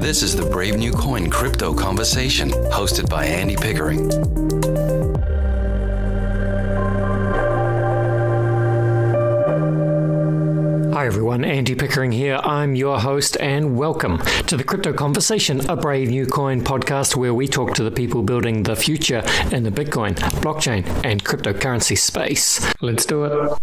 This is the Brave New Coin Crypto Conversation, hosted by Andy Pickering. Hi everyone, Andy Pickering here. I'm your host and welcome to the Crypto Conversation, a Brave New Coin podcast where we talk to the people building the future in the Bitcoin, blockchain and cryptocurrency space. Let's do it.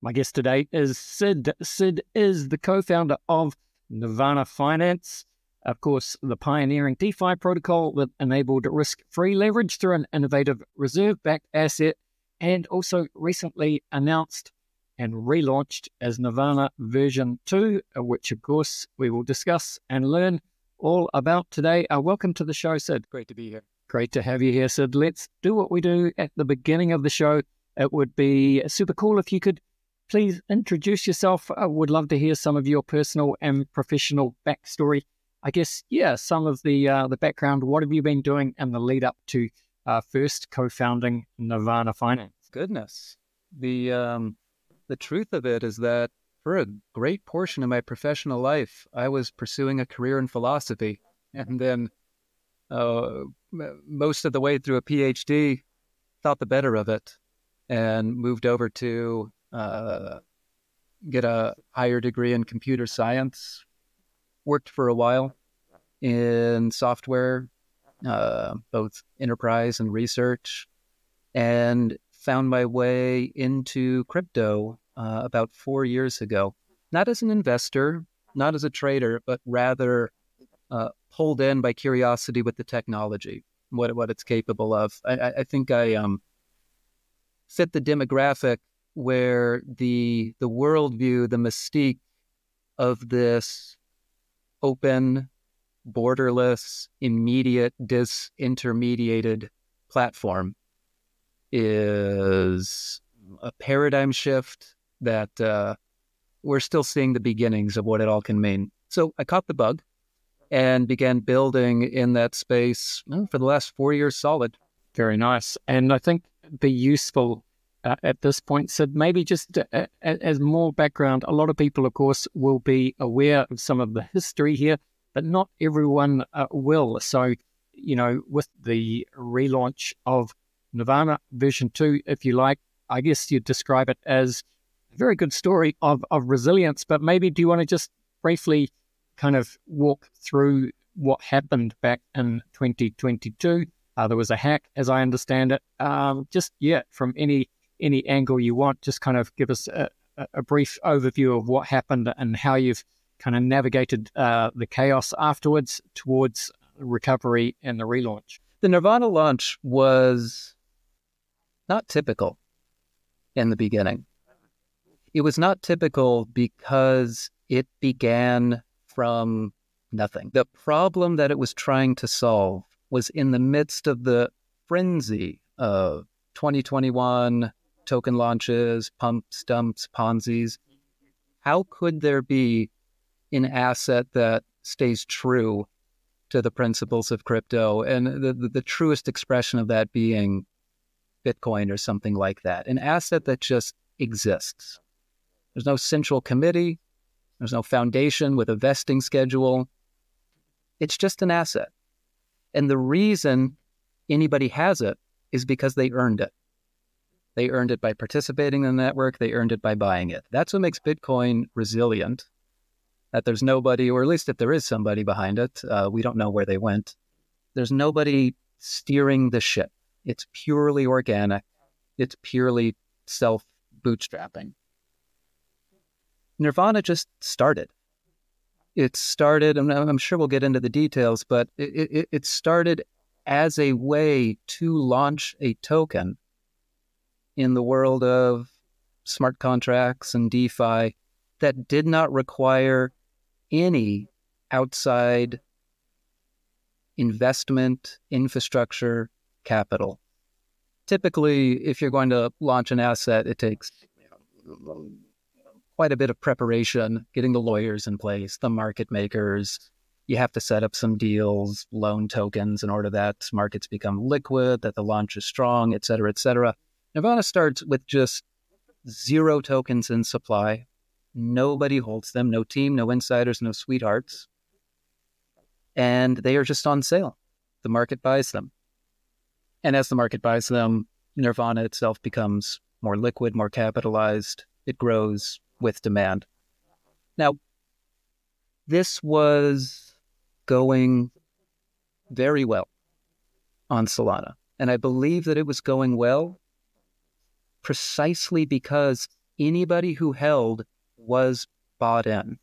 My guest today is Sid. Sid is the co-founder of Nirvana Finance, of course, the pioneering DeFi protocol that enabled risk-free leverage through an innovative reserve-backed asset, and also recently announced and relaunched as Nirvana version 2, which of course we will discuss and learn all about today. Welcome to the show, Sid. Great to be here. Great to have you here, Sid. Let's do what we do at the beginning of the show. It would be super cool if you could please introduce yourself. I would love to hear some of your personal and professional backstory. I guess, some of the background. What have you been doing in the lead up to first co-founding Nirvana Finance? Goodness. The truth of it is that for a great portion of my professional life, I was pursuing a career in philosophy. And then most of the way through a PhD, thought the better of it and moved over to get a higher degree in computer science. Worked for a while in software, both enterprise and research, and found my way into crypto about 4 years ago. Not as an investor, not as a trader, but rather pulled in by curiosity with the technology, what it's capable of. I think I fit the demographic where the worldview, the mystique of this open, borderless, immediate, disintermediated platform is a paradigm shift that we're still seeing the beginnings of what it all can mean. So I caught the bug and began building in that space for the last 4 years solid. Very nice. And I think it'd be useful at this point, Sid, maybe just as more background. A lot of people, of course, will be aware of some of the history here, but not everyone will. So, with the relaunch of Nirvana version 2, if you like, I guess you'd describe it as a very good story of resilience. But maybe do you want to just briefly kind of walk through what happened back in 2022? There was a hack, as I understand it. From any angle you want, just kind of give us a brief overview of what happened and how you've kind of navigated the chaos afterwards towards recovery and the relaunch. The Nirvana launch was not typical in the beginning. It was not typical because it began from nothing. The problem that it was trying to solve was in the midst of the frenzy of 2021 token launches, pumps, dumps, Ponzi's. How could there be an asset that stays true to the principles of crypto, and the truest expression of that being Bitcoin or something like that? An asset that just exists. There's no central committee. There's no foundation with a vesting schedule. It's just an asset. And the reason anybody has it is because they earned it. They earned it by participating in the network. They earned it by buying it. That's what makes Bitcoin resilient, that there's nobody, or at least if there is somebody behind it, we don't know where they went. There's nobody steering the ship. It's purely organic. It's purely self-bootstrapping. Nirvana just started. It started, and I'm sure we'll get into the details, but it started as a way to launch a token in the world of smart contracts and DeFi that did not require any outside investment, infrastructure, capital. Typically, if you're going to launch an asset, it takes quite a bit of preparation, getting the lawyers in place, the market makers. You have to set up some deals, loan tokens in order that markets become liquid, that the launch is strong, et cetera, et cetera. Nirvana starts with just 0 tokens in supply, Nobody holds them, no team, no insiders, no sweethearts. And they are just on sale. The market buys them. And as the market buys them, Nirvana itself becomes more liquid, more capitalized. It grows with demand. Now, this was going very well on Solana. And I believe that it was going well precisely because anybody who held was bought in.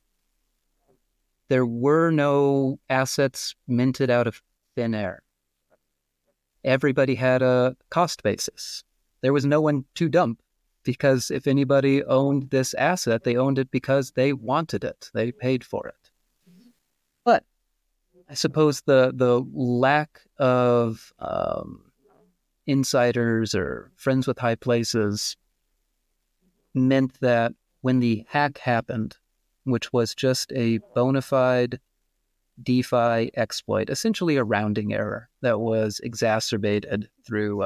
There were no assets minted out of thin air. Everybody had a cost basis. There was no one to dump because if anybody owned this asset, they owned it because they wanted it. They paid for it. But I suppose the lack of insiders or friends with high places meant that when the hack happened, which was just a bona fide DeFi exploit, essentially a rounding error that was exacerbated through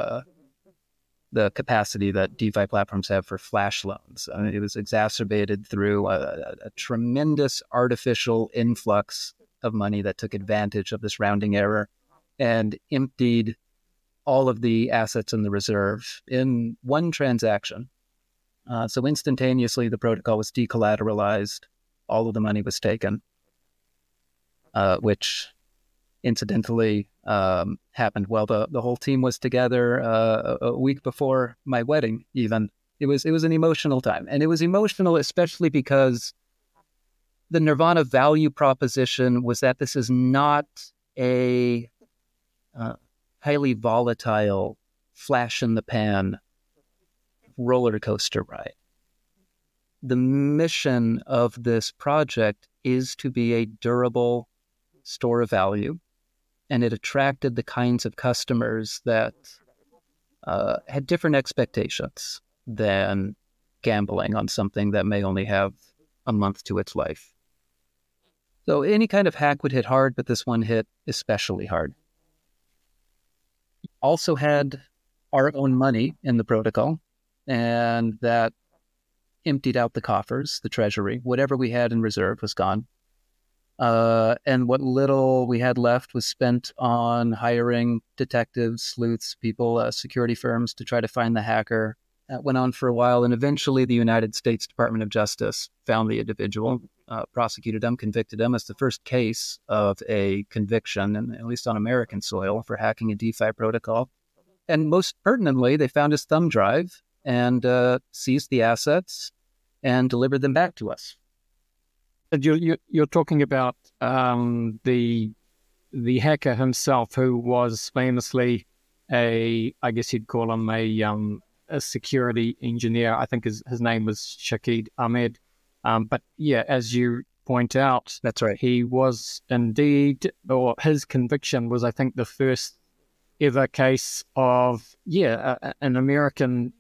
the capacity that DeFi platforms have for flash loans. I mean, it was exacerbated through a tremendous artificial influx of money that took advantage of this rounding error and emptied all of the assets in the reserve in one transaction. So instantaneously, the protocol was decollateralized. All of the money was taken, which incidentally happened while the whole team was together a week before my wedding even. It was an emotional time. And it was emotional especially because the Nirvana value proposition was that this is not a highly volatile, flash-in-the-pan roller coaster ride. The mission of this project is to be a durable store of value, and it attracted the kinds of customers that had different expectations than gambling on something that may only have a month to its life. So any kind of hack would hit hard, but this one hit especially hard. Also had our own money in the protocol, and that emptied out the coffers, the treasury. Whatever we had in reserve was gone. And what little we had left was spent on hiring detectives, sleuths, people, security firms to try to find the hacker. That went on for a while, and eventually the United States Department of Justice found the individual, prosecuted him, convicted him. It's the first case of a conviction, and at least on American soil, for hacking a DeFi protocol. And most pertinently, they found his thumb drive and seized the assets and delivered them back to us. You're talking about the hacker himself, who was famously I guess you'd call him a security engineer. I think his name was Shakid Ahmed. But yeah, as you point out, that's right. He was indeed, or his conviction was, I think, the first ever case of an American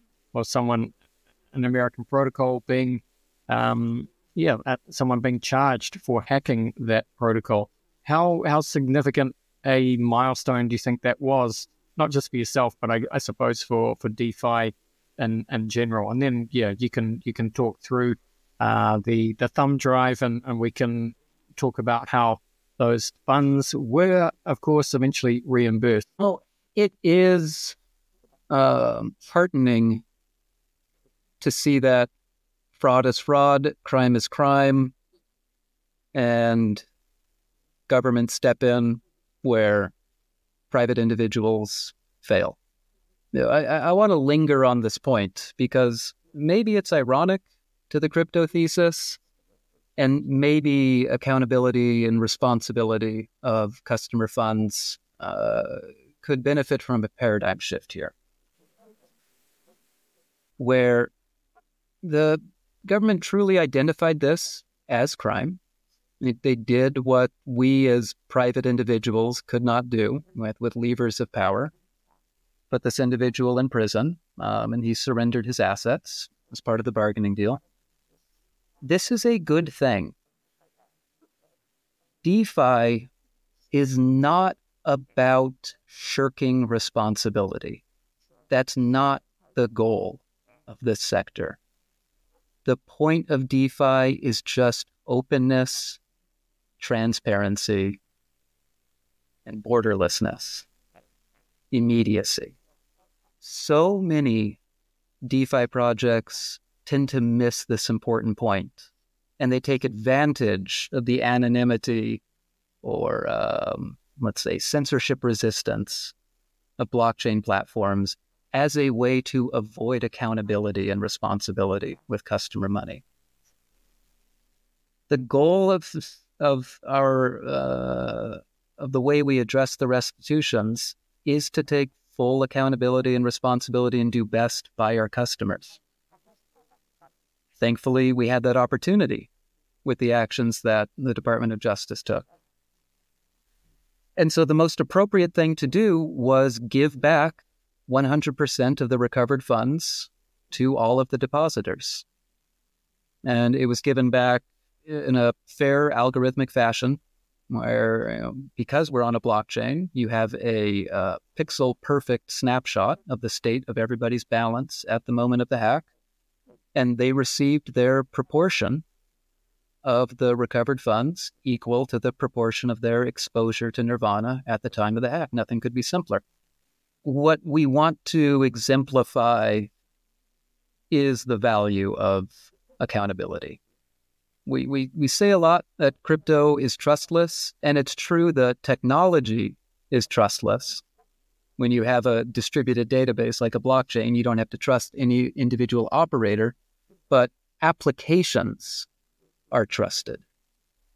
protocol being someone being charged for hacking that protocol. How significant a milestone do you think that was, not just for yourself, but I suppose for DeFi in general? And then you can talk through the thumb drive, and we can talk about how those funds were, of course, eventually reimbursed. Well, it is heartening to see that fraud is fraud, crime is crime, and governments step in where private individuals fail. I want to linger on this point because maybe it's ironic to the crypto thesis, and maybe accountability and responsibility of customer funds could benefit from a paradigm shift here, where the government truly identified this as crime. They did what we as private individuals could not do with levers of power. Put this individual in prison, and he surrendered his assets as part of the bargaining deal. This is a good thing. DeFi is not about shirking responsibility. That's not the goal of this sector. The point of DeFi is just openness, transparency, and borderlessness, immediacy. So many DeFi projects tend to miss this important point, and they take advantage of the anonymity or, let's say, censorship resistance of blockchain platforms as a way to avoid accountability and responsibility with customer money. The goal of the way we address the restitutions is to take full accountability and responsibility and do best by our customers. Thankfully, we had that opportunity with the actions that the Department of Justice took. And so the most appropriate thing to do was give back 100% of the recovered funds to all of the depositors. And it was given back in a fair algorithmic fashion where, because we're on a blockchain, you have a pixel perfect snapshot of the state of everybody's balance at the moment of the hack. And they received their proportion of the recovered funds equal to the proportion of their exposure to Nirvana at the time of the hack. Nothing could be simpler. What we want to exemplify is the value of accountability. We say a lot that crypto is trustless, and it's true that technology is trustless. When you have a distributed database like a blockchain, you don't have to trust any individual operator, but applications are trusted.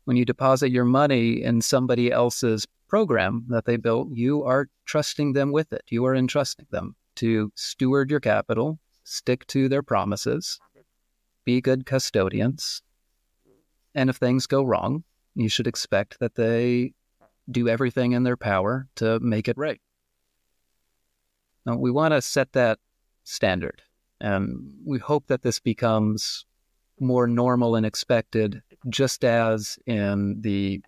When you deposit your money in somebody else's program that they built, you are trusting them with it. You are entrusting them to steward your capital, stick to their promises, be good custodians. And if things go wrong, you should expect that they do everything in their power to make it right. Now, we want to set that standard, and we hope that this becomes more normal and expected, just as in the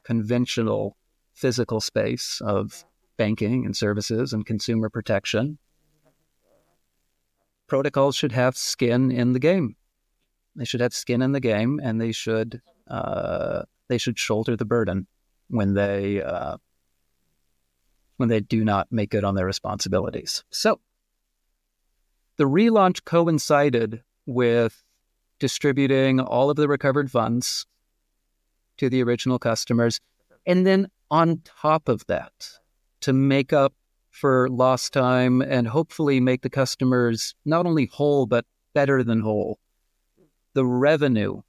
conventional physical space of banking and services and consumer protection. Protocols should have skin in the game. They should have skin in the game, and they should shoulder the burden when they do not make good on their responsibilities. So the relaunch coincided with distributing all of the recovered funds to the original customers. And then on top of that, to make up for lost time and hopefully make the customers not only whole, but better than whole, the revenue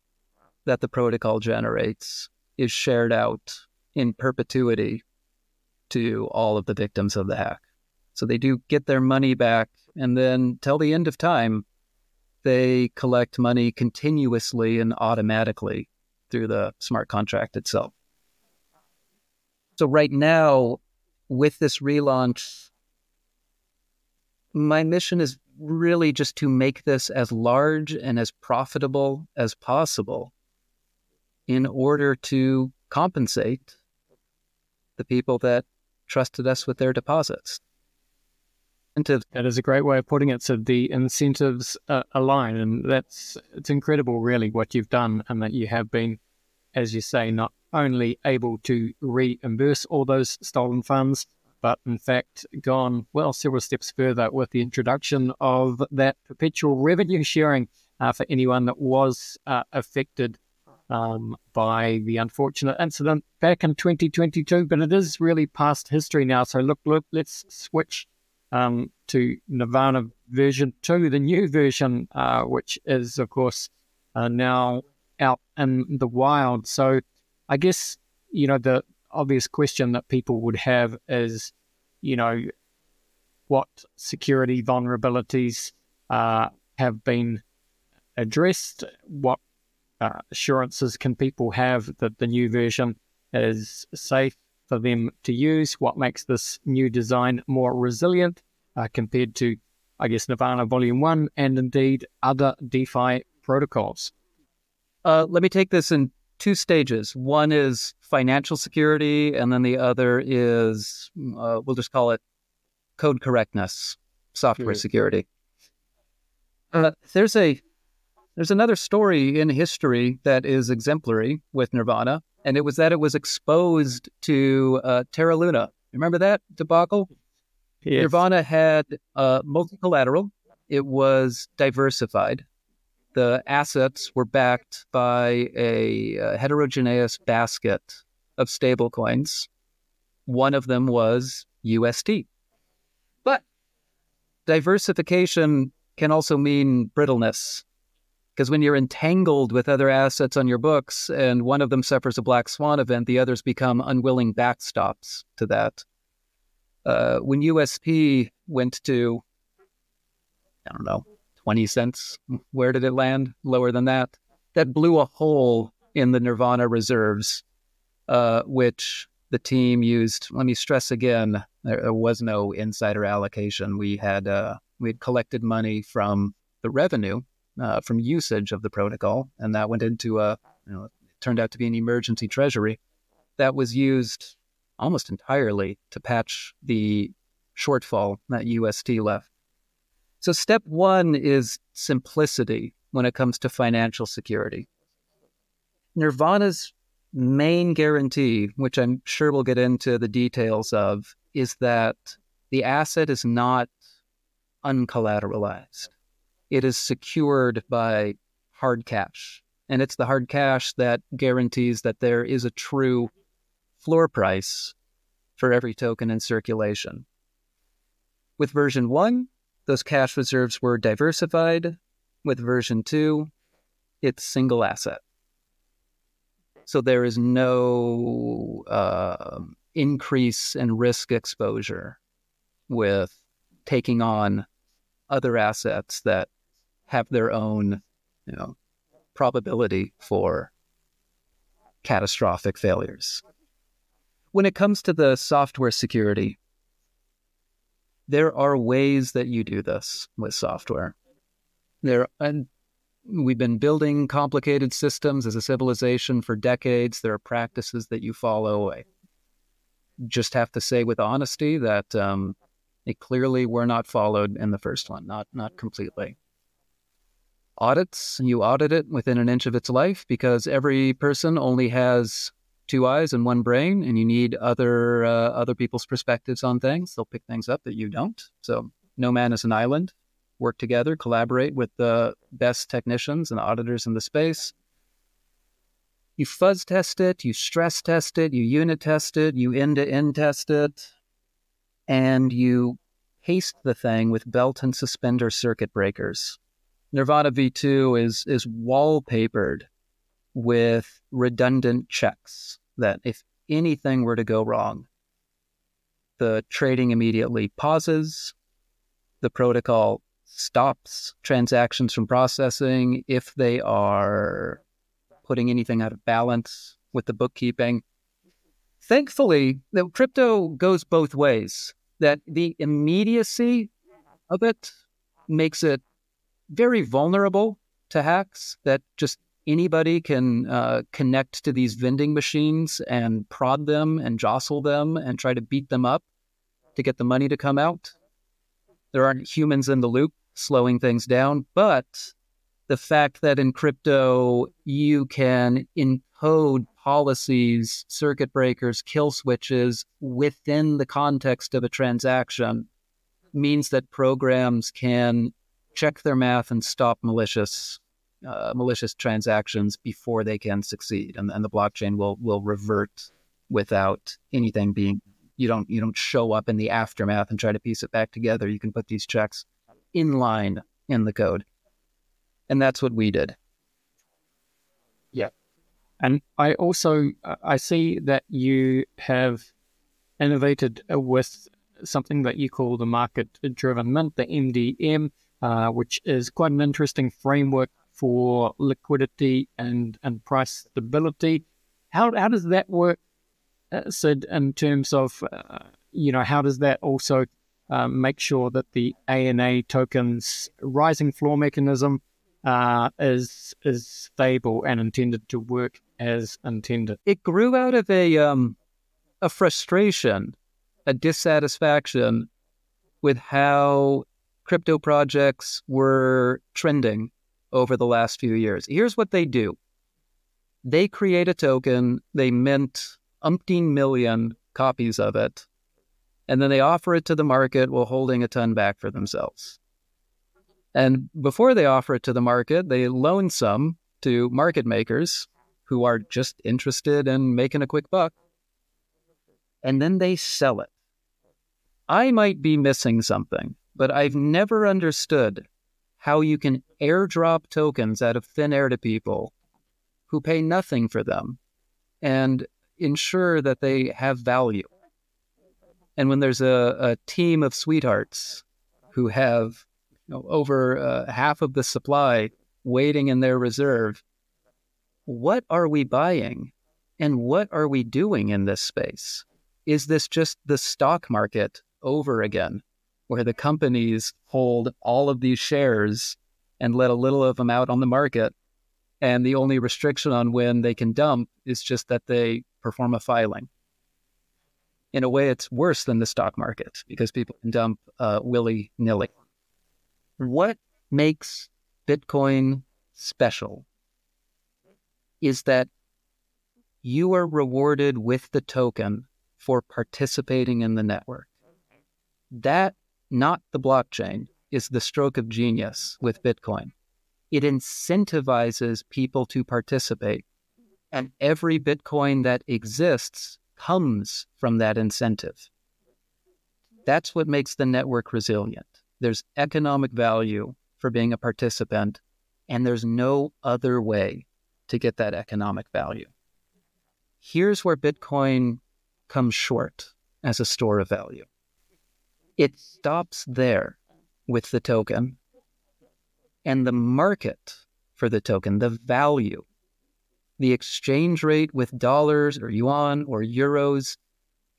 that the protocol generates is shared out in perpetuity to all of the victims of the hack. So they do get their money back, and then till the end of time, they collect money continuously and automatically through the smart contract itself. So right now, with this relaunch, my mission is really just to make this as large and as profitable as possible in order to compensate the people that trusted us with their deposits. That is a great way of putting it. So the incentives align, and it's incredible, really, what you've done, and that you have been, as you say, not only able to reimburse all those stolen funds, but in fact gone, several steps further with the introduction of that perpetual revenue sharing for anyone that was affected by the unfortunate incident back in 2022. But it is really past history now. So look, let's switch to Nirvana version 2, the new version, which is, of course, now out in the wild. So I guess, the obvious question that people would have is, what security vulnerabilities have been addressed? What assurances can people have that the new version is safe for them to use? What makes this new design more resilient compared to, I guess, Nirvana Volume 1 and indeed other DeFi protocols? Let me take this in two stages. One is financial security, and then the other is, we'll just call it code correctness, software security. There's a There's another story in history that is exemplary with Nirvana, and it was that it was exposed to Terra Luna. Remember that debacle? Yes. Nirvana had multi-collateral. It was diversified. The assets were backed by a heterogeneous basket of stablecoins. One of them was USD. But diversification can also mean brittleness, because when you're entangled with other assets on your books and one of them suffers a black swan event, the others become unwilling backstops to that. When USP went to, I don't know, 20 cents, where did it land? Lower than that. That blew a hole in the Nirvana reserves, which the team used. Let me stress again, there was no insider allocation. We had collected money from the revenue, from usage of the protocol, and that went into it turned out to be an emergency treasury that was used almost entirely to patch the shortfall that UST left. So step one is simplicity when it comes to financial security. Nirvana's main guarantee, which I'm sure we'll get into the details of, is that the asset is not uncollateralized. It is secured by hard cash. And it's the hard cash that guarantees that there is a true floor price for every token in circulation. With version 1, those cash reserves were diversified. With version 2, it's single asset. So there is no increase in risk exposure with taking on other assets that have their own, probability for catastrophic failures. When it comes to the software security, there are ways that you do this with software. And we've been building complicated systems as a civilization for decades. There are practices that you follow. I just have to say with honesty that they clearly were not followed in the first one, not completely. Audits, you audit it within an inch of its life because every person only has 2 eyes and 1 brain, and you need other people's perspectives on things. They'll pick things up that you don't. So no man is an island. Work together, collaborate with the best technicians and auditors in the space. You fuzz test it, you stress test it, you unit test it, you end-to-end test it, and you paste the thing with belt and suspender circuit breakers. Nirvana V2 is wallpapered with redundant checks that if anything were to go wrong, the trading immediately pauses, the protocol stops transactions from processing if they are putting anything out of balance with the bookkeeping. Thankfully, the crypto goes both ways, that the immediacy of it makes it very vulnerable to hacks, that just anybody can connect to these vending machines and prod them and jostle them and try to beat them up to get the money to come out. There aren't humans in the loop slowing things down, but the fact that in crypto you can encode policies, circuit breakers, kill switches within the context of a transaction means that programs can check their math and stop malicious transactions before they can succeed, and the blockchain will revert without anything being. You don't show up in the aftermath and try to piece it back together. You can put these checks in line in the code, and that's what we did. Yeah, and I also I see that you have innovated with something that you call the market-driven mint, the MDM. Which is quite an interesting framework for liquidity and price stability. How does that work, Sid, in terms of, how does that also make sure that the ANA token's rising floor mechanism is stable and intended to work as intended? It grew out of a frustration, a dissatisfaction with how crypto projects were trending over the last few years. Here's what they do. They create a token, they mint umpteen million copies of it, and then they offer it to the market while holding a ton back for themselves. And before they offer it to the market, they loan some to market makers who are just interested in making a quick buck, and then they sell it. I might be missing something, but I've never understood how you can airdrop tokens out of thin air to people who pay nothing for them and ensure that they have value. And when there's a team of sweethearts who have over half of the supply waiting in their reserve, what are we buying and what are we doing in this space? Is this just the stock market over again, where the companies hold all of these shares and let a little of them out on the market, and the only restriction on when they can dump is just that they perform a filing? In a way, it's worse than the stock market because people can dump willy-nilly. What makes Bitcoin special is that you are rewarded with the token for participating in the network. That, not the blockchain, is the stroke of genius with Bitcoin. It incentivizes people to participate, and every Bitcoin that exists comes from that incentive. That's what makes the network resilient. There's economic value for being a participant, and there's no other way to get that economic value. Here's where Bitcoin comes short as a store of value. It stops there with the token, and the market for the token, the value, the exchange rate with dollars or yuan or euros,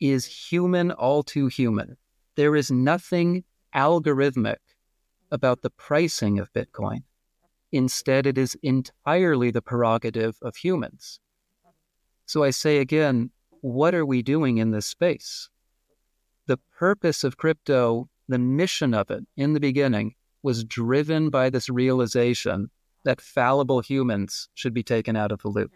is human, all too human. There is nothing algorithmic about the pricing of Bitcoin. Instead, it is entirely the prerogative of humans. So I say again, what are we doing in this space? The purpose of crypto, the mission of it in the beginning, was driven by this realization that fallible humans should be taken out of the loop.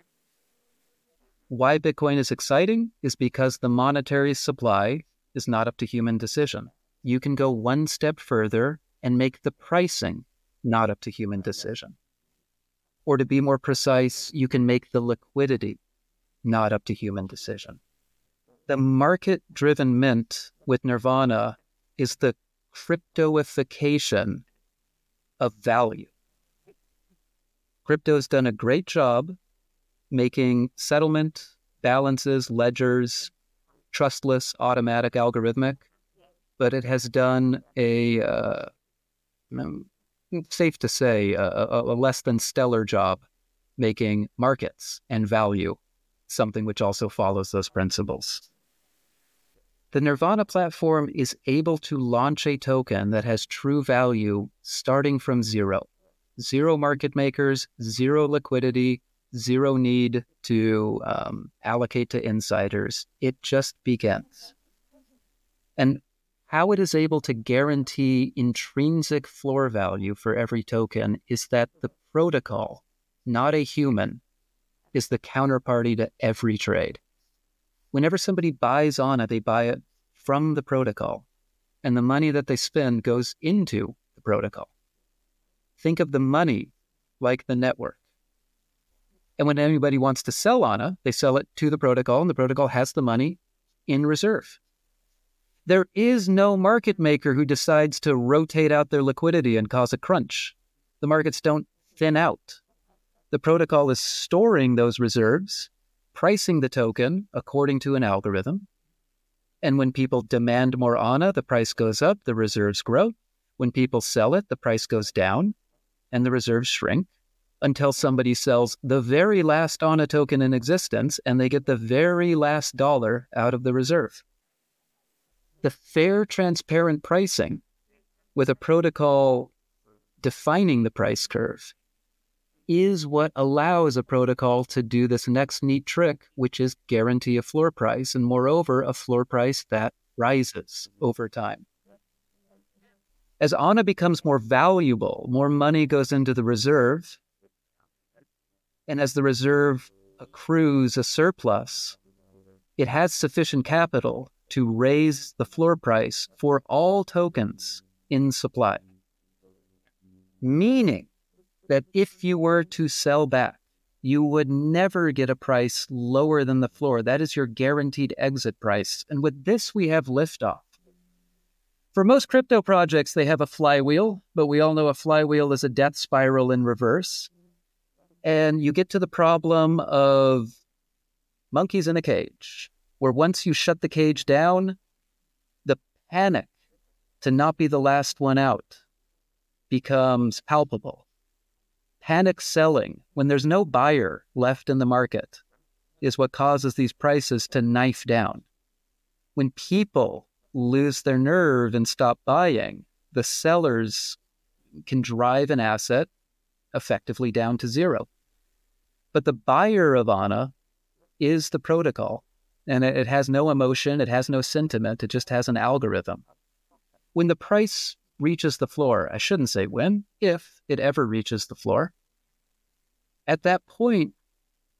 Why Bitcoin is exciting is because the monetary supply is not up to human decision. You can go one step further and make the pricing not up to human decision. Or to be more precise, you can make the liquidity not up to human decision. The market-driven mint with Nirvana is the cryptoification of value. Crypto's done a great job making settlement, balances, ledgers, trustless, automatic, algorithmic, but it has done safe to say, a less than stellar job making markets and value something which also follows those principles. The Nirvana platform is able to launch a token that has true value starting from zero. Zero market makers, zero liquidity, zero need to allocate to insiders. It just begins. And how it is able to guarantee intrinsic floor value for every token is that the protocol, not a human, is the counterparty to every trade. Whenever somebody buys on it, they buy it from the protocol, and the money that they spend goes into the protocol. Think of the money like the network. And when anybody wants to sell ANA, they sell it to the protocol, and the protocol has the money in reserve. There is no market maker who decides to rotate out their liquidity and cause a crunch. The markets don't thin out. The protocol is storing those reserves, pricing the token according to an algorithm. And when people demand more ANA, the price goes up, the reserves grow. When people sell it, the price goes down, and the reserves shrink until somebody sells the very last ANA token in existence, and they get the very last dollar out of the reserve. The fair, transparent pricing with a protocol defining the price curve is what allows a protocol to do this next neat trick, which is guarantee a floor price, and moreover, a floor price that rises over time. As ANA becomes more valuable, more money goes into the reserve. And as the reserve accrues a surplus, it has sufficient capital to raise the floor price for all tokens in supply. Meaning that if you were to sell back, you would never get a price lower than the floor. That is your guaranteed exit price. And with this, we have liftoff. For most crypto projects, they have a flywheel, but we all know a flywheel is a death spiral in reverse. And you get to the problem of monkeys in a cage, where once you shut the cage down, the panic to not be the last one out becomes palpable. Panic selling, when there's no buyer left in the market, is what causes these prices to knife down. When people lose their nerve and stop buying, the sellers can drive an asset effectively down to zero. But the buyer of ANA is the protocol, and it has no emotion, it has no sentiment, it just has an algorithm. When the price reaches the floor, I shouldn't say when, if it ever reaches the floor, at that point,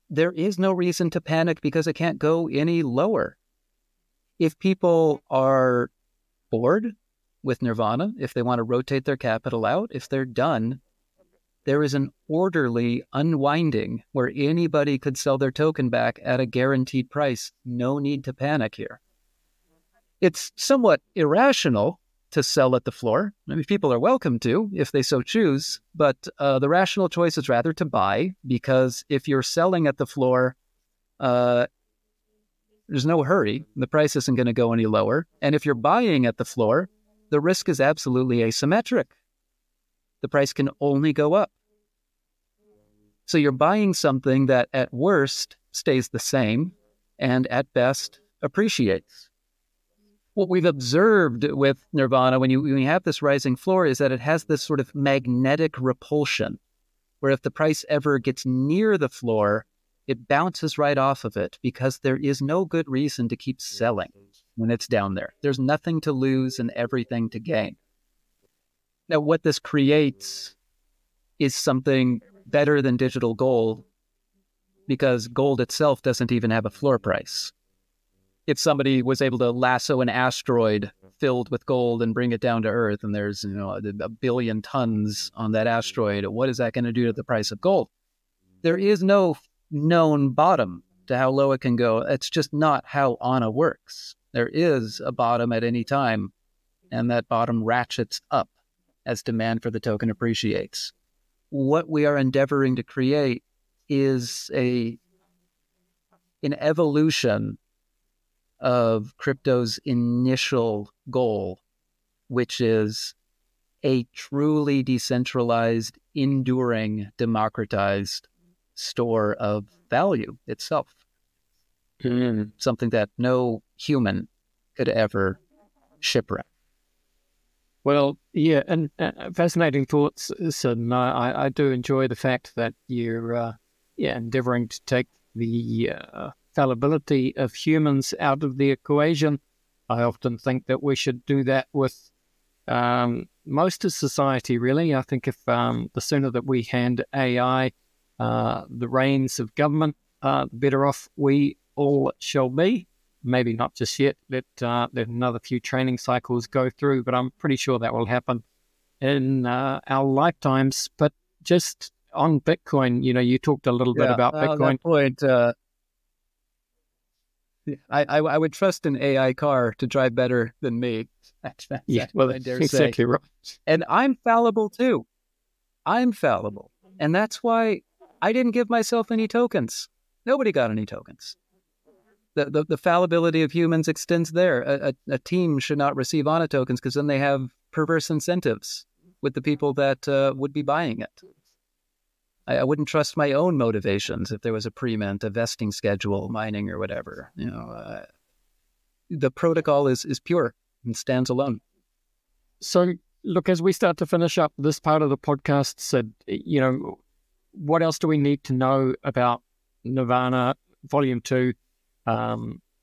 there is no reason to panic because it can't go any lower. If people are bored with Nirvana, if they want to rotate their capital out, if they're done, there is an orderly unwinding where anybody could sell their token back at a guaranteed price. No need to panic here. It's somewhat irrational to sell at the floor. I mean, people are welcome to if they so choose, but the rational choice is rather to buy, because if you're selling at the floor, there's no hurry. The price isn't going to go any lower. And if you're buying at the floor, the risk is absolutely asymmetric. The price can only go up. So you're buying something that at worst stays the same and at best appreciates. What we've observed with Nirvana when you have this rising floor is that it has this sort of magnetic repulsion, where if the price ever gets near the floor, it bounces right off of it because there is no good reason to keep selling when it's down there. There's nothing to lose and everything to gain. Now, what this creates is something better than digital gold, because gold itself doesn't even have a floor price. If somebody was able to lasso an asteroid filled with gold and bring it down to Earth, and there's a billion tons on that asteroid, what is that going to do to the price of gold? There is no known bottom to how low it can go. It's just not how ANA works. There is a bottom at any time, and that bottom ratchets up as demand for the token appreciates. What we are endeavoring to create is an evolution of crypto's initial goal, which is a truly decentralized, enduring, democratized store of value itself. Something that no human could ever shipwreck. Well, yeah, and fascinating thoughts, Sid. I do enjoy the fact that you're endeavoring to take the fallibility of humans out of the equation. I often think that we should do that with most of society, really. I think if the sooner that we hand AI the reins of government, the better off we all shall be. Maybe not just yet. Let another few training cycles go through, but I'm pretty sure that will happen in our lifetimes. But just on Bitcoin, you talked a little bit about Bitcoin. On that point, I would trust an AI car to drive better than me. That's well, I dare exactly say. Right. And I'm fallible too. I'm fallible. And that's why I didn't give myself any tokens. Nobody got any tokens. The fallibility of humans extends there. A team should not receive ANA tokens because then they have perverse incentives with the people that would be buying it. I wouldn't trust my own motivations if there was a pre-mint, a vesting schedule, mining or whatever. The protocol is pure and stands alone. So, look, as we start to finish up this part of the podcast, Sid, what else do we need to know about Nirvana Volume 2?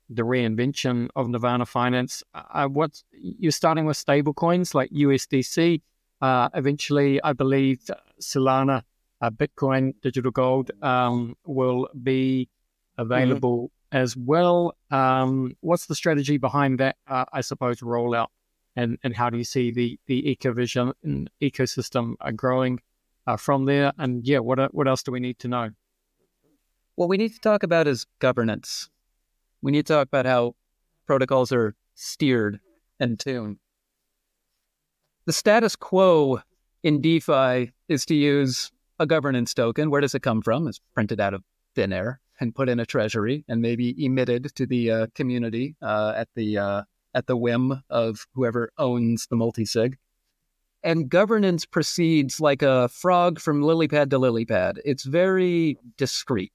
the reinvention of Nirvana Finance. What you're starting with stable coins like USDC. Eventually, I believe Solana, Bitcoin, digital gold will be available as well. What's the strategy behind that, I suppose, rollout? And how do you see the ecovision and ecosystem growing from there? And yeah, what else do we need to know? What we need to talk about is governance. We need to talk about how protocols are steered and tuned. The status quo in DeFi is to use a governance token. Where does it come from? It's printed out of thin air and put in a treasury and maybe emitted to the community at the whim of whoever owns the multi-sig. And governance proceeds like a frog from lily pad to lily pad. It's very discreet.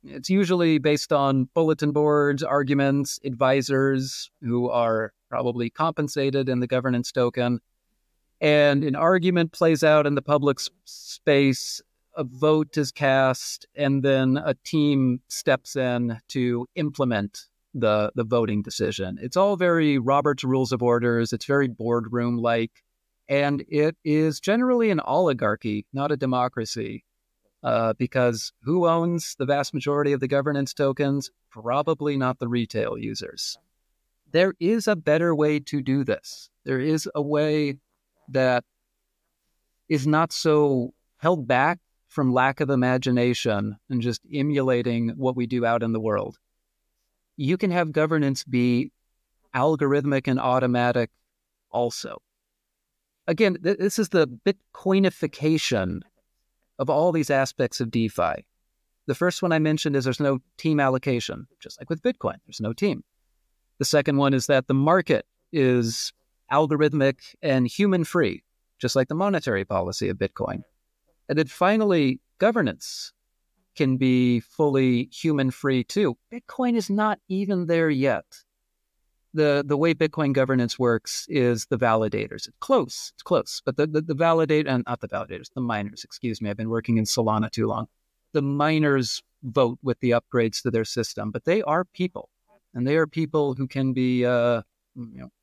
It's usually based on bulletin boards, arguments, advisors who are probably compensated in the governance token. And an argument plays out in the public space, a vote is cast, and then a team steps in to implement the voting decision. It's all very Robert's Rules of Orders. It's very boardroom-like. And it is generally an oligarchy, not a democracy. Because who owns the vast majority of the governance tokens? Probably not the retail users. There is a better way to do this. There is a way that is not so held back from lack of imagination and just emulating what we do out in the world. You can have governance be algorithmic and automatic also. Again, this is the Bitcoinification of all these aspects of DeFi. The first one I mentioned is there's no team allocation, just like with Bitcoin, there's no team. The second one is that the market is algorithmic and human-free, just like the monetary policy of Bitcoin. And then finally, governance can be fully human-free too. Bitcoin is not even there yet. The way Bitcoin governance works is the validators. It's close, but the miners, excuse me, I've been working in Solana too long. The miners vote with the upgrades to their system, but they are people, and they are people who can be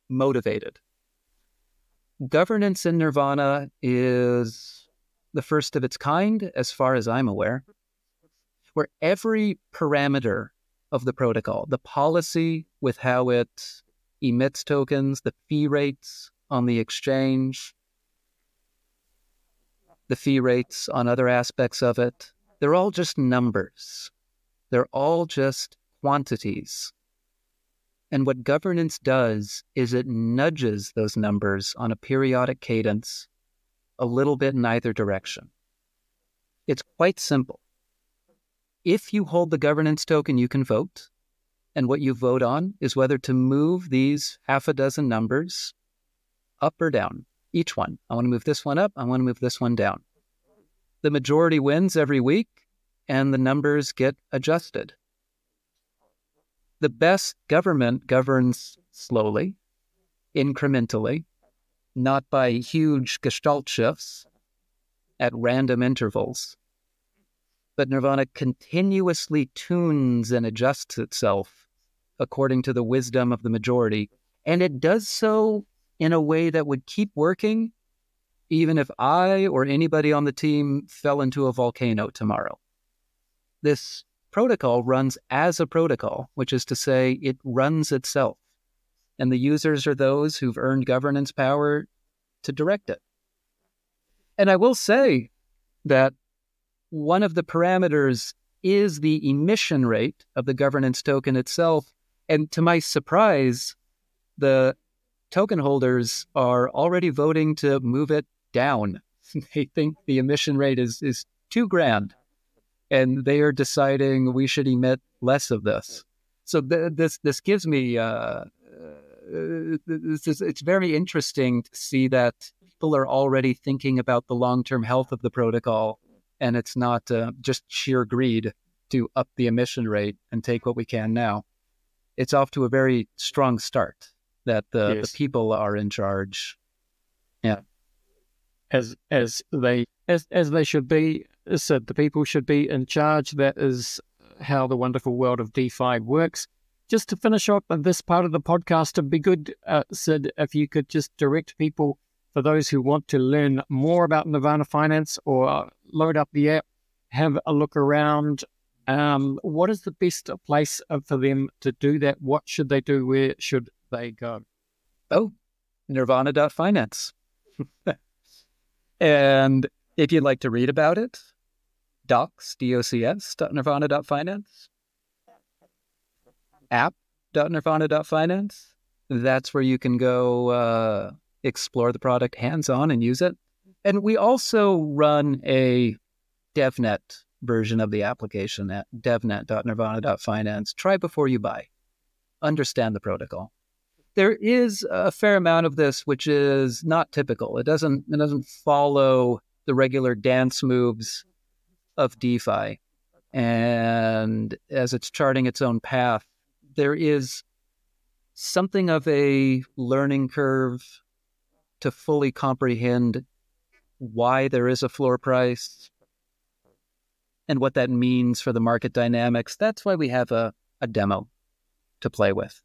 motivated. Governance in Nirvana is the first of its kind, as far as I'm aware, where every parameter of the protocol, the policy with how it emits tokens, the fee rates on the exchange, the fee rates on other aspects of it, they're all just numbers. They're all just quantities. And what governance does is it nudges those numbers on a periodic cadence a little bit in either direction. It's quite simple. If you hold the governance token, you can vote. And what you vote on is whether to move these half a dozen numbers up or down, each one. I want to move this one up. I want to move this one down. The majority wins every week, and the numbers get adjusted. The best government governs slowly, incrementally, not by huge gestalt shifts at random intervals. But Nirvana continuously tunes and adjusts itself according to the wisdom of the majority. And it does so in a way that would keep working even if I or anybody on the team fell into a volcano tomorrow. This protocol runs as a protocol, which is to say it runs itself. And the users are those who've earned governance power to direct it. And I will say that one of the parameters is the emission rate of the governance token itself. And to my surprise, the token holders are already voting to move it down. They think the emission rate is too grand, and they are deciding we should emit less of this. So this gives me, it's very interesting to see that people are already thinking about the long-term health of the protocol, and it's not just sheer greed to up the emission rate and take what we can now. It's off to a very strong start that the people are in charge. Yeah. As they should be. So the people should be in charge. That is how the wonderful world of DeFi works. just to finish up this part of the podcast, it'd be good, Sid, if you could just direct people, for those who want to learn more about Nirvana Finance or load up the app, have a look around. What is the best place for them to do that? What should they do? Where should they go? Oh, Nirvana.finance. And if you'd like to read about it, docs.nirvana.finance, app.nirvana.finance. That's where you can go explore the product hands-on and use it. And we also run a DevNet version of the application at devnet.nirvana.finance. Try before you buy. Understand the protocol. There is a fair amount of this which is not typical. It doesn't follow the regular dance moves of DeFi. And as it's charting its own path, there is something of a learning curve to fully comprehend why there is a floor price and what that means for the market dynamics. That's why we have a demo to play with.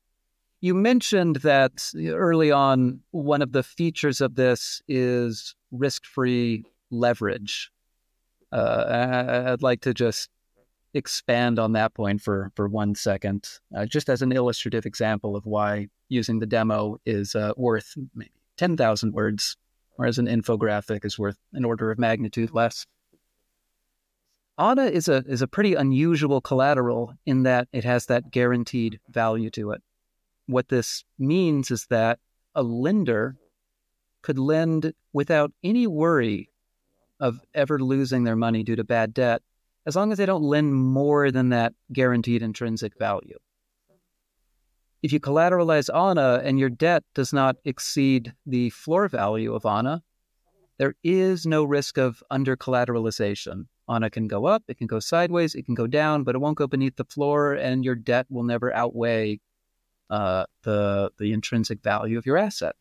You mentioned that early on, one of the features of this is risk-free leverage. I'd like to just expand on that point for 1 second, just as an illustrative example of why using the demo is worth maybe 10,000 words, whereas an infographic is worth an order of magnitude less. ANA is a pretty unusual collateral in that it has that guaranteed value to it. What this means is that a lender could lend without any worry of ever losing their money due to bad debt, as long as they don't lend more than that guaranteed intrinsic value. If you collateralize ANA and your debt does not exceed the floor value of ANA, there is no risk of under-collateralization. ANA can go up, it can go sideways, it can go down, but it won't go beneath the floor, and your debt will never outweigh the intrinsic value of your asset.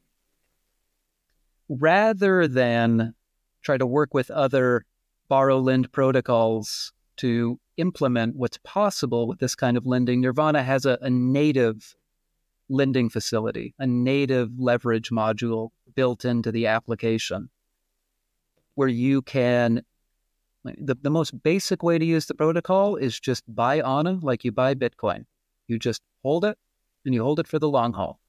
Rather than try to work with other borrow-lend protocols to implement what's possible with this kind of lending, Nirvana has a native lending facility, a native leverage module built into the application, where you can, the most basic way to use the protocol is just buy ANA like you buy Bitcoin. You just hold it, and you hold it for the long haul.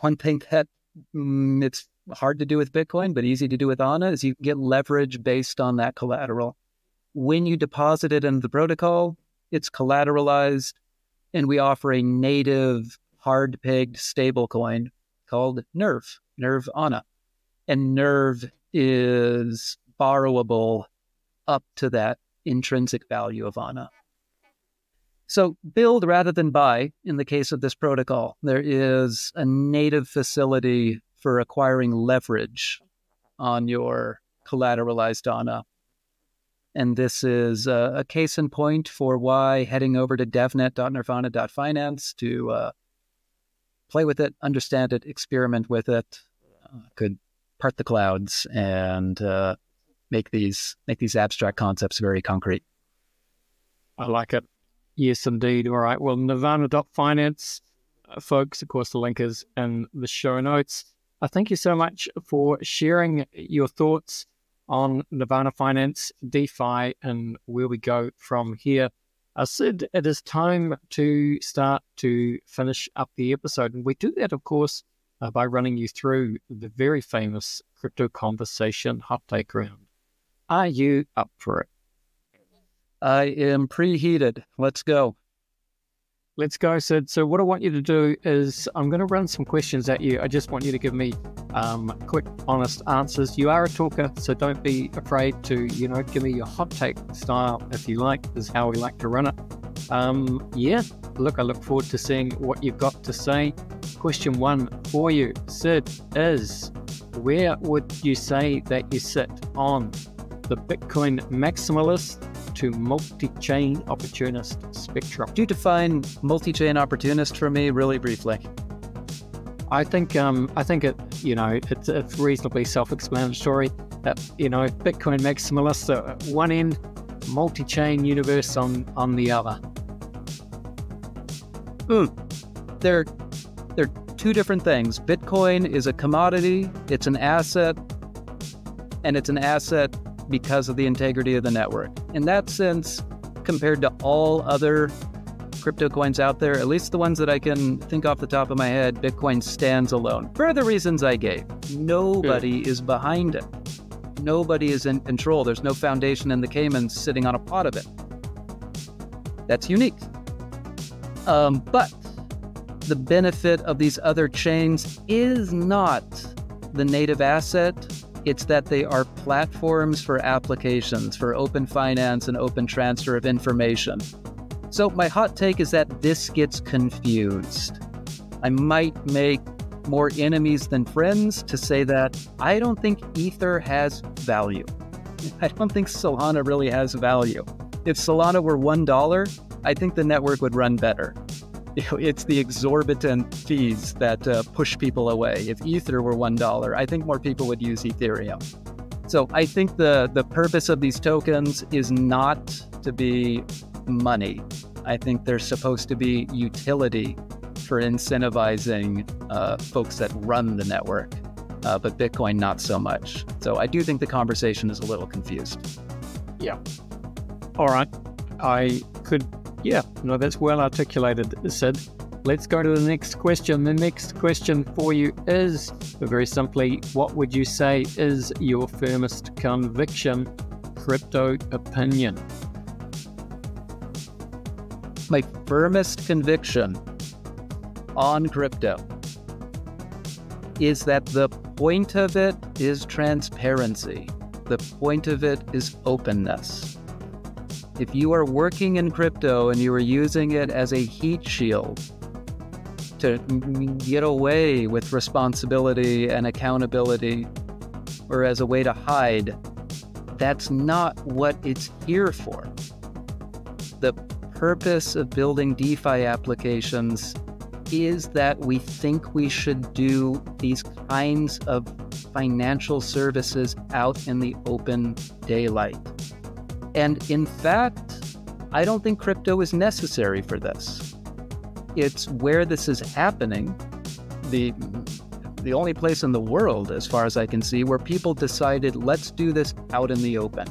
One thing that it's hard to do with Bitcoin, but easy to do with ANA, is you get leverage based on that collateral. When you deposit it in the protocol, it's collateralized, and we offer a native hard-pegged stablecoin called NERV ANA. And NERV is borrowable up to that intrinsic value of ANA. So build rather than buy in the case of this protocol. There is a native facility for acquiring leverage on your collateralized ANA. And this is a case in point for why heading over to devnet.nirvana.finance to play with it, understand it, experiment with it, could part the clouds and make these abstract concepts very concrete. I like it. Yes, indeed. All right. Well, Nirvana.finance, folks, of course, the link is in the show notes. Thank you so much for sharing your thoughts on Nirvana Finance, DeFi, and where we go from here. Sid, it is time to start to finish up the episode. And we do that, of course, by running you through the very famous crypto conversation hot take round. Are you up for it? I am preheated. Let's go. Let's go, Sid. So what I want you to do is I'm going to run some questions at you. I just want you to give me quick, honest answers. You are a talker, so don't be afraid to, give me your hot take style if you like. This is how we like to run it. I look forward to seeing what you've got to say. Question 1 for you, Sid, is where would you say that you sit on the Bitcoin maximalist to multi-chain opportunist spectrum? Do you define multi-chain opportunist for me really briefly? I think it's reasonably self-explanatory that, Bitcoin maximalist at one end, multi-chain universe on the other. They're two different things. Bitcoin is a commodity, it's an asset, and it's an asset because of the integrity of the network. In that sense, compared to all other crypto coins out there, at least the ones that I can think off the top of my head, Bitcoin stands alone. For the reasons I gave, nobody is behind it. Nobody is in control. There's no foundation in the Caymans sitting on a pot of it. That's unique. But the benefit of these other chains is not the native asset. It's that they are platforms for applications, for open finance and open transfer of information. So my hot take is that this gets confused. I might make more enemies than friends to say that I don't think Ether has value. I don't think Solana really has value. If Solana were $1, I think the network would run better. It's the exorbitant fees that push people away. If Ether were $1, I think more people would use Ethereum. So I think the purpose of these tokens is not to be money. I think they're supposed to be utility for incentivizing folks that run the network, but Bitcoin not so much. So I do think the conversation is a little confused. Yeah. All right. That's well articulated, Sid. Let's go to the next question. The next question for you is, very simply, what would you say is your firmest conviction, crypto opinion? My firmest conviction on crypto is that the point of it is transparency. The point of it is openness. If you are working in crypto and you are using it as a heat shield to get away with responsibility and accountability, or as a way to hide, that's not what it's here for. The purpose of building DeFi applications is that we think we should do these kinds of financial services out in the open daylight. And in fact, I don't think crypto is necessary for this. It's where this is happening, the only place in the world, as far as I can see, where people decided, let's do this out in the open.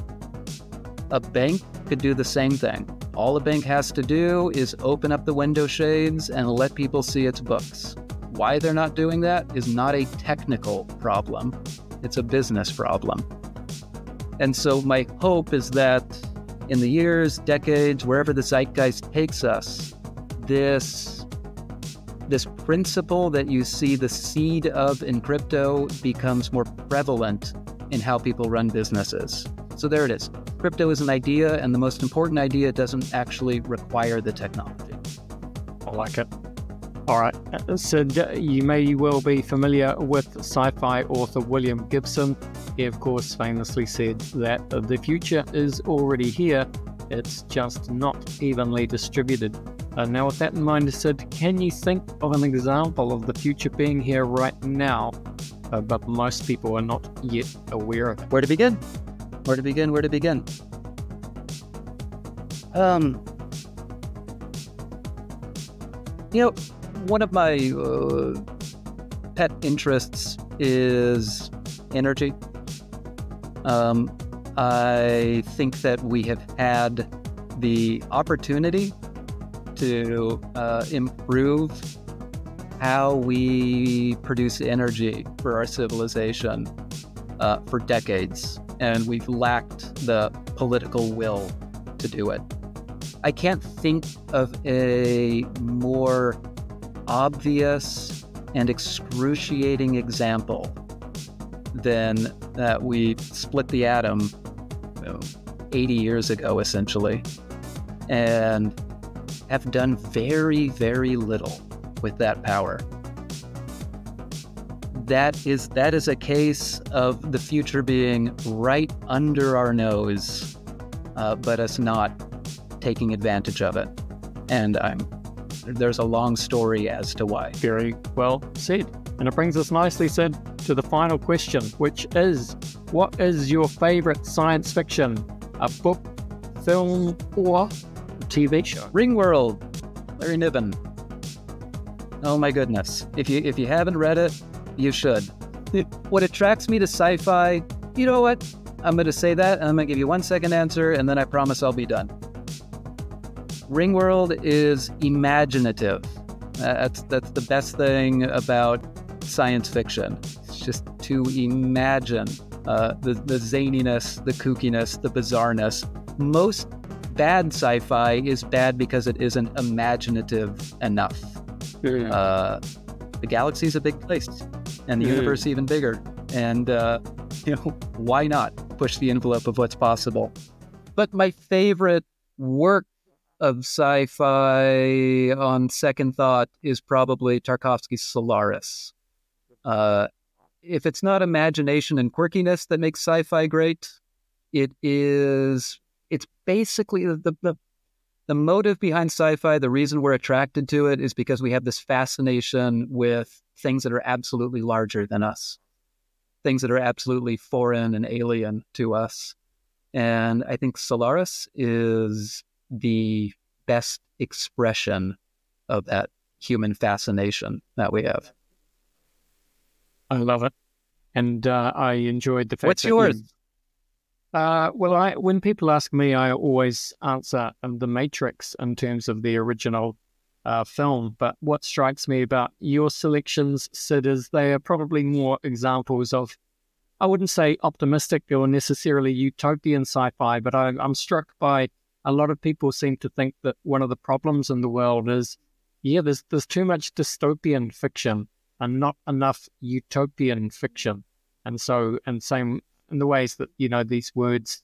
A bank could do the same thing. All a bank has to do is open up the window shades and let people see its books. Why they're not doing that is not a technical problem. It's a business problem. And so my hope is that in the years, decades, wherever the zeitgeist takes us, this principle that you see the seed of in crypto becomes more prevalent in how people run businesses. So there it is. Crypto is an idea, and the most important idea doesn't actually require the technology. I like it. All right. Sid, you may well be familiar with sci-fi author William Gibson. He, of course, famously said that the future is already here. It's just not evenly distributed. Now, with that in mind, Sid, can you think of an example of the future being here right now, but most people are not yet aware of it? Where to begin? Where to begin? One of my pet interests is energy. I think that we have had the opportunity to improve how we produce energy for our civilization for decades, and we've lacked the political will to do it. I can't think of a more obvious and excruciating example than that we split the atom 80 years ago, essentially, and have done very, very little with that power. That is a case of the future being right under our nose, but us not taking advantage of it. And there's a long story as to why. Very well said. And it brings us nicely, Sid, to the final question, which is, what is your favorite science fiction? A book, film, or TV show? Ringworld, Larry Niven. Oh my goodness. If you haven't read it, you should. What attracts me to sci-fi, you know what? I'm going to say that, and I'm going to give you 1 second answer, and then I promise I'll be done. Ringworld is imaginative. That's the best thing about science fiction. It's just to imagine the zaniness, the kookiness, the bizarreness. Most bad sci-fi is bad because it isn't imaginative enough. The galaxy's a big place, and the universe even bigger. And why not push the envelope of what's possible? But my favorite work of sci-fi, on second thought, is probably Tarkovsky's Solaris. If it's not imagination and quirkiness that makes sci-fi great, it's basically the motive behind sci-fi. The reason we're attracted to it is because we have this fascination with things that are absolutely larger than us, things that are absolutely foreign and alien to us. And I think Solaris is the best expression of that human fascination that we have. I love it. And I enjoyed the fact What's yours? When people ask me, I always answer The Matrix in terms of the original film. But what strikes me about your selections, Sid, is they are probably more examples of, I wouldn't say optimistic or necessarily utopian sci-fi, but I'm struck by a lot of people seem to think that one of the problems in the world is, there's too much dystopian fiction and not enough utopian fiction. And so, and same in the ways that, these words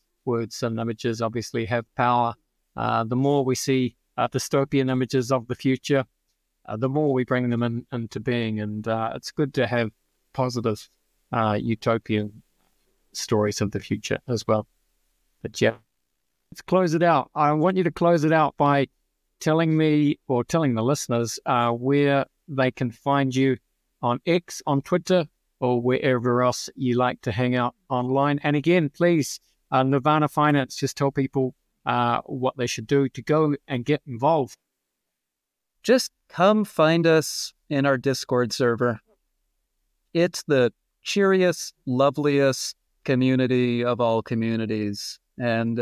and images obviously have power. The more we see dystopian images of the future, the more we bring them into being. And it's good to have positive utopian stories of the future as well. But yeah, let's close it out. I want you to close it out by telling me, or telling the listeners, where they can find you on X, on Twitter, or wherever else you like to hang out online. And again, please, Nirvana Finance, just tell people what they should do to go and get involved. Just come find us in our Discord server. It's the cheeriest, loveliest community of all communities. And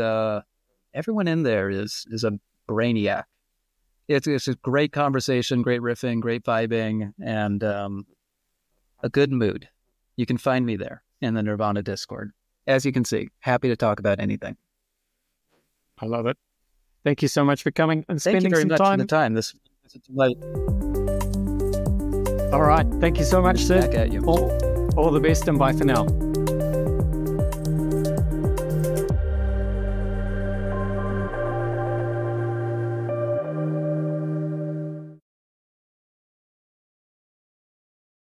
everyone in there is a brainiac. It's a great conversation, great riffing, great vibing, and a good mood. You can find me there in the Nirvana Discord. As you can see, happy to talk about anything. I love it. Thank you so much for coming and spending Thank you very some much time. for the time. This is a delight. All right. Thank you so much, Sid. Back at you. All the best, and bye for now.